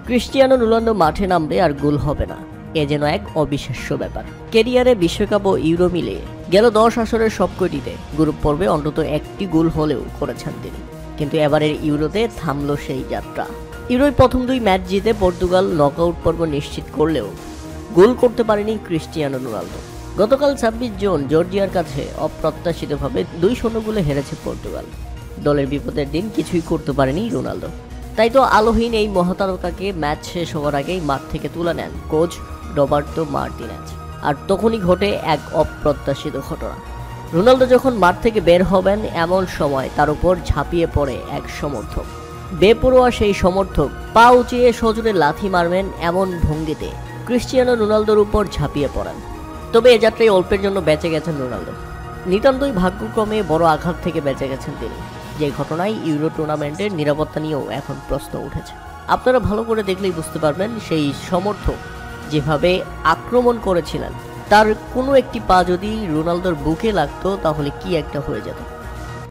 Cristiano Ronaldo মাঠে নামবে আর গোল হবে না, এ যেন এক অবিশ্বাস্য ব্যাপার। ক্যারিয়ারে বিশ্বকাপ ও ইউরো মিলে গেল 10 আসরের সবকটিতে গ্রুপ পর্বে অন্তত একটি গোল হলেও করেছেন তিনি। কিন্তু এবারের ইউরোতে থামল সেই যাত্রা। ইউরোয় প্রথম 2 ম্যাচ জিতে পর্তুগাল নকআউট পর্ব নিশ্চিত করলেও গোল করতে পারেনি ক্রিস্টিয়ানো রোনালদো। গতকাল 26 জুন জর্জিয়ার কাছে অপ্রত্যাশিতভাবে 2-0 গোলে হেরেছে পর্তুগাল। দলের বিপদের দিন কিছুই করতে পারেনি রোনালদো। তাই তো আলোহীন এই মহাতারকাকে ম্যাচ শেষ হওয়ার আগেই মাঠ থেকে তুলে নেন কোচ রবার্তো মার্টিনেজ। আর তখনই ঘটে এক অপ্রত্যাশিত ঘটনা। রোনালদো যখন মাঠ থেকে বের হবেন এমন সময় তার উপর ঝাঁপিয়ে পড়ে এক সমর্থক। বেপরোয়া সেই সমর্থক পা উঁচিয়ে সজোরে লাথি মারবেন এমন ভঙ্গিতে ক্রিস্টিয়ানো রোনালদোর উপর ঝাঁপিয়ে পড়েন। তবে এ যাত্রায় অল্পের জন্য বেঁচে গেছেন রোনালদো। নিতান্তই ভাগ্যক্রমে বড় আঘাত থেকে বেঁচে গেছেন তিনি। যে ঘটনায় ইউরো টুর্নামেন্টের নিরাপত্তা নিয়েও এখন প্রশ্ন উঠেছে। আপনারা ভালো করে দেখলেই বুঝতে পারবেন সেই সমর্থক যেভাবে আক্রমণ করেছিলেন, তার কোনো একটি পা যদি রোনালদোর বুকে লাগতো তাহলে কি একটা হয়ে যেত।